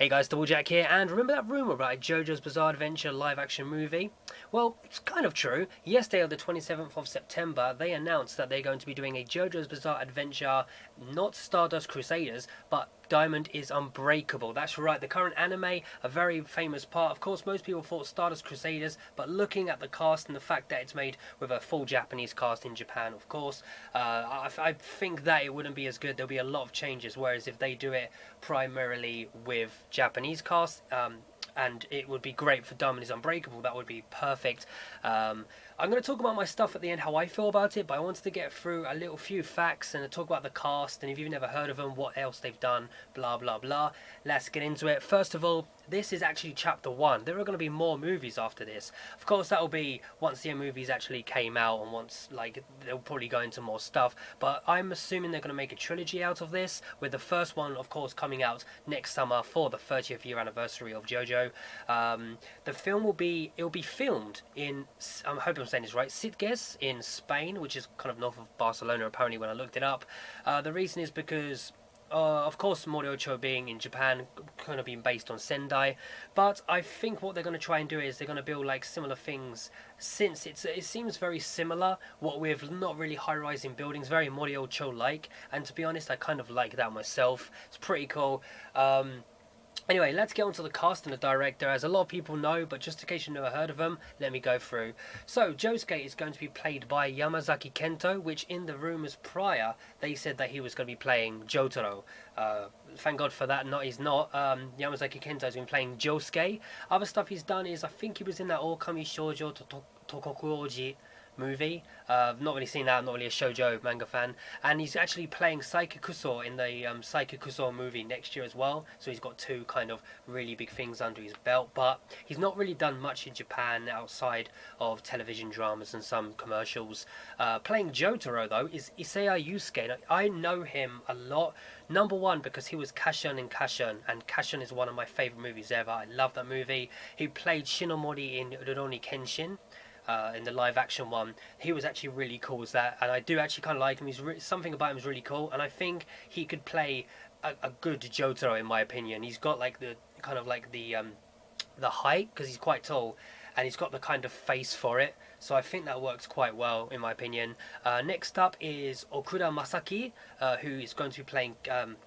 Hey guys, Double Jack here, and remember that rumour about a JoJo's Bizarre Adventure live action movie? Well, it's kind of true. Yesterday, on the 27th of September, they announced that they're going to be doing a JoJo's Bizarre Adventure, not Stardust Crusaders, but Diamond is Unbreakable. That's right, the current anime, a very famous part. Of course, most people thought Stardust Crusaders, but looking at the cast and the fact that it's made with a full Japanese cast in Japan, of course, I think that it wouldn't be as good. There'll be a lot of changes, whereas if they do it primarily with Japanese cast, and it would be great for Diamond is Unbreakable. That would be perfect. I'm going to talk about my stuff at the end, how I feel about it, but I wanted to get through a little few facts and talk about the cast, and if you've never heard of them, what else they've done, blah blah blah. Let's get into it. First of all, this is actually chapter 1. There are going to be more movies after this. Of course, that will be once the movies actually came out, and once, like, they'll probably go into more stuff, but I'm assuming they're going to make a trilogy out of this, with the first one, of course, coming out next summer for the 30th year anniversary of JoJo. The film will be filmed in, I hope I'm saying this right, Sitges in Spain, which is kind of north of Barcelona apparently when I looked it up. The reason is because of course, Moriocho being in Japan, kind of being based on Sendai, but I think what they're going to try and do is they're going to build like similar things, since it seems very similar, what with not really high-rising buildings, very Moriocho-like, and to be honest, I kind of like that myself. It's pretty cool. Anyway, let's get on to the cast and the director, as a lot of people know, but just in case you've never heard of them, let me go through. So, Josuke is going to be played by Yamazaki Kento, which in the rumours prior, they said that he was going to be playing Jotaro. Thank God for that, he's not. Yamazaki Kento has been playing Josuke. Other stuff he's done is, I think he was in that Okami Shoujo Tokokuoji movie. Not really seen that, I'm not really a shoujo manga fan, and he's actually playing Saiki Kuso in the Saiki Kuso movie next year as well, so he's got two kind of really big things under his belt, but he's not really done much in Japan outside of television dramas and some commercials. Playing Jotaro though is Isaya Yusuke. Now, I know him a lot, number one because he was Kashan in Kashan, and Kashan is one of my favourite movies ever. I love that movie. He played Shinomori in Rurouni Kenshin, in the live action one. He was actually really cool as that, and I do actually kind of like him. Something about him is really cool, and I think he could play a good Jotaro in my opinion. He's got like the kind of like the height, because he's quite tall, and he's got the kind of face for it, so I think that works quite well in my opinion. Next up is Okuda Masaki, who is going to be playing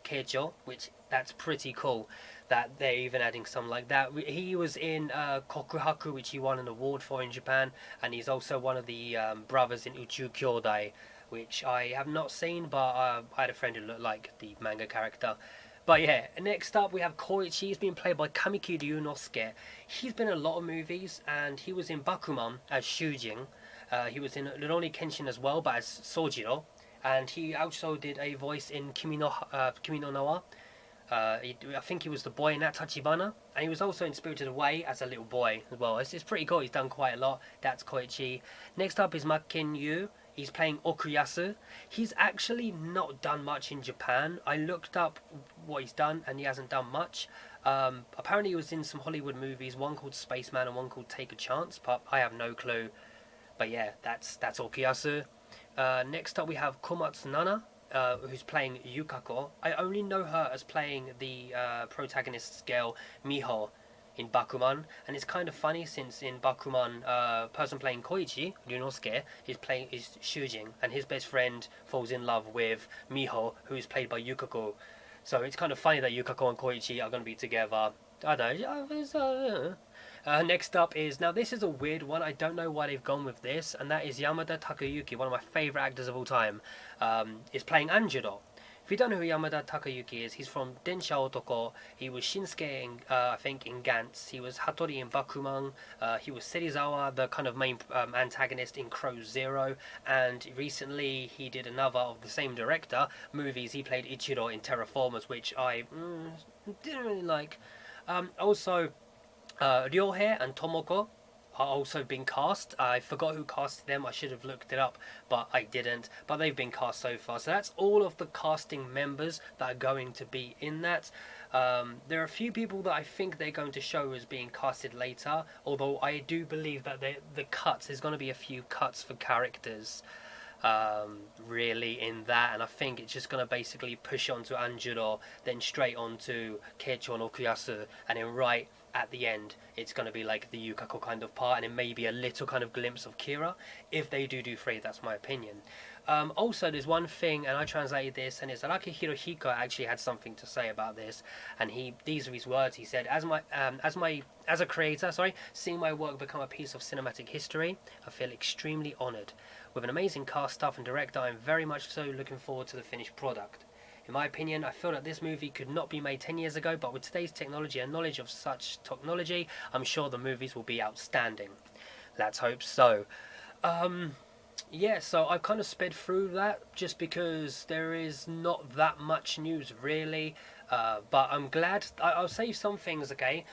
Keicho, which that's pretty cool that they're even adding something like that. He was in Kokuhaku, which he won an award for in Japan, and he's also one of the brothers in Uchu Kyodai, which I have not seen, but I had a friend who looked like the manga character. But yeah, next up we have Koichi. He's been played by Kamiki Ryunosuke. He's been in a lot of movies, and he was in Bakuman as Shujin. He was in Rurouni Kenshin as well, but as Sojiro, and he also did a voice in Kimi no Na wa. I think he was the boy in that Tachibana, and he was also in Spirited Away as a little boy as well. It's pretty cool. He's done quite a lot. That's Koichi. Next up is Maken Yu. He's playing Okuyasu. He's actually not done much in Japan. I looked up what he's done, and he hasn't done much. Apparently he was in some Hollywood movies, one called Spaceman and one called Take a Chance, but I have no clue. But yeah, that's Okuyasu. Next up we have Komatsu Nana, who's playing Yukako. I only know her as playing the protagonist's girl Miho in Bakuman, and it's kind of funny since in Bakuman, person playing Koichi, Ryunosuke, is Shujin, and his best friend falls in love with Miho, who is played by Yukako. So it's kind of funny that Yukako and Koichi are going to be together. I don't know. Next up is, now this is a weird one, I don't know why they've gone with this, and that is Yamada Takayuki, one of my favourite actors of all time, is playing Anjuro. If you don't know who Yamada Takayuki is, he's from Densha Otoko. He was Shinsuke in, I think, in Gantz. He was Hattori in Bakuman. He was Serizawa, the kind of main antagonist in Crow Zero. And recently he did another of the same director movies. He played Ichiro in Terraformers, which I didn't really like. Also, Ryohei and Tomoko are also being cast. I forgot who casted them. I should have looked it up, but I didn't. But they've been cast so far. So that's all of the casting members that are going to be in that. There are a few people that I think they're going to show as being casted later, although I do believe that there's going to be a few cuts for characters. really in that, and I think it's just going to basically push on to Anjuro, then straight on to Keicho no Okuyasu, and then right at the end it's going to be like the Yukako kind of part, and then maybe a little kind of glimpse of Kira if they do 3. That's my opinion. Also, there's one thing, and I translated this, and it's Araki Hirohiko actually had something to say about this, and these are his words. He said, as a creator, seeing my work become a piece of cinematic history, I feel extremely honoured. With an amazing cast, staff and director, I am very much so looking forward to the finished product. In my opinion, I feel that this movie could not be made 10 years ago, but with today's technology and knowledge of such technology, I'm sure the movies will be outstanding. Let's hope so. Yeah, so I've kind of sped through that just because there is not that much news really, but I'm glad. I'll say some things, okay?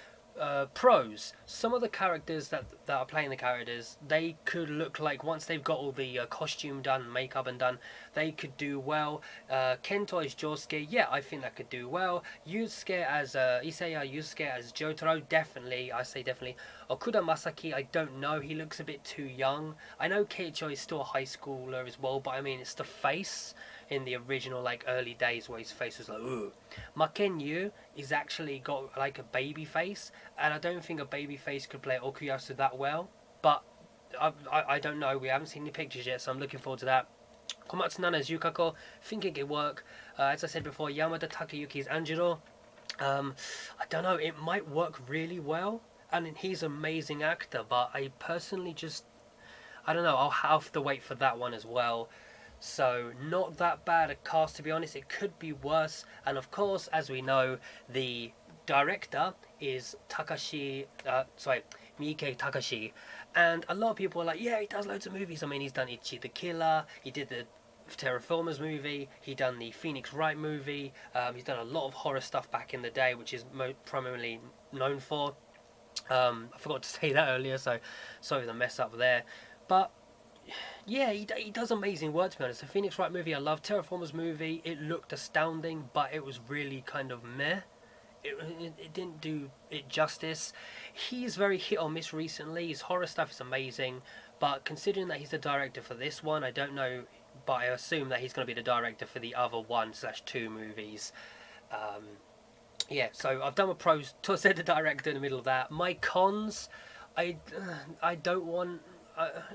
Pros. Some of the characters that are playing the characters, they could look like, once they've got all the costume done, makeup and done, they could do well. Kento as Josuke, yeah, I think that could do well. Yusuke as Yusuke as Jotaro, definitely, I say definitely. Okuda Masaki, I don't know, he looks a bit too young. I know Keicho is still a high schooler as well, but I mean, it's the face in the original, like, early days where his face was like, ooh. Makenyu is actually got like a baby face, and I don't think a baby face could play Okuyasu that well, but I don't know, we haven't seen any pictures yet, so I'm looking forward to that. Komatsu Nana as Yukako, think it could work. As I said before, Yamada Takayuki as Anjuro, I don't know, it might work really well, and he's an amazing actor, but I personally just, I don't know, I'll have to wait for that one as well. So, not that bad a cast, to be honest. It could be worse. And of course, as we know, the director is Miike Takeshi. And a lot of people are like, yeah, he does loads of movies. I mean, he's done Ichi the Killer, he did the Terraformers movie, he done the Phoenix Wright movie, he's done a lot of horror stuff back in the day, which is primarily known for. I forgot to say that earlier, so sorry for the mess up there. But yeah, he does amazing work, to be honest. The Phoenix Wright movie I love. Terraformers movie, it looked astounding, but it was really kind of meh. It didn't do it justice. He's very hit or miss recently. His horror stuff is amazing, but considering that he's the director for this one, I don't know, but I assume that he's going to be the director for the other 1/2 movies. Yeah, so I've done my pros, said the director in the middle of that. My cons, I don't want...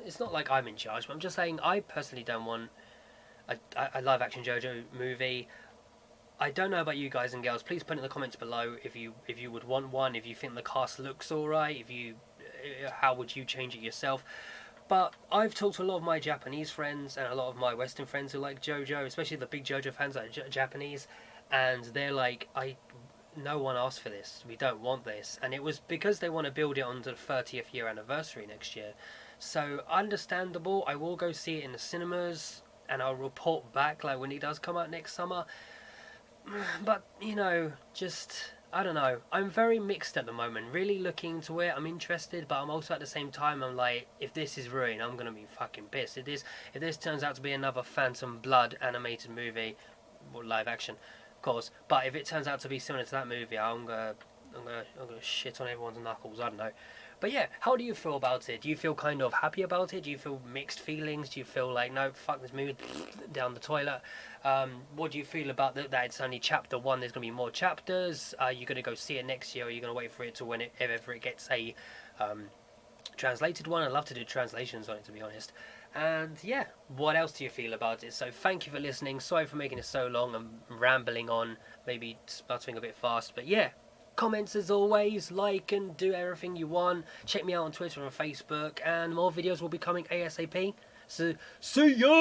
it's not like I'm in charge, but I'm just saying I personally don't want a live action JoJo movie. I don't know about you guys and girls. Please put in the comments below if you would want one, if you think the cast looks alright, how would you change it yourself. But I've talked to a lot of my Japanese friends and a lot of my Western friends who like JoJo, especially the big JoJo fans that are Japanese, and they're like, no one asked for this. We don't want this. And it was because they want to build it onto the 30th year anniversary next year. So, understandable. I will go see it in the cinemas, and I'll report back like when it does come out next summer. But, you know, just, I don't know. I'm very mixed at the moment. Really looking into it. I'm interested, but I'm also at the same time, I'm like, if this is ruined, I'm going to be fucking pissed. If this turns out to be another Phantom Blood animated movie, or live action, of course. But if it turns out to be similar to that movie, I'm gonna shit on everyone's knuckles. I don't know. But yeah, how do you feel about it? Do you feel kind of happy about it? Do you feel mixed feelings? Do you feel like, no, fuck this movie, down the toilet? What do you feel about that it's only chapter 1, there's going to be more chapters? Are you going to go see it next year, or are you going to wait for it to whenever it gets a translated one? I'd love to do translations on it, to be honest. And yeah, what else do you feel about it? So thank you for listening. Sorry for making it so long. I'm rambling on, maybe sputtering a bit fast, but yeah. Comments as always, like and do everything you want. Check me out on Twitter and Facebook, and more videos will be coming ASAP. So, see ya!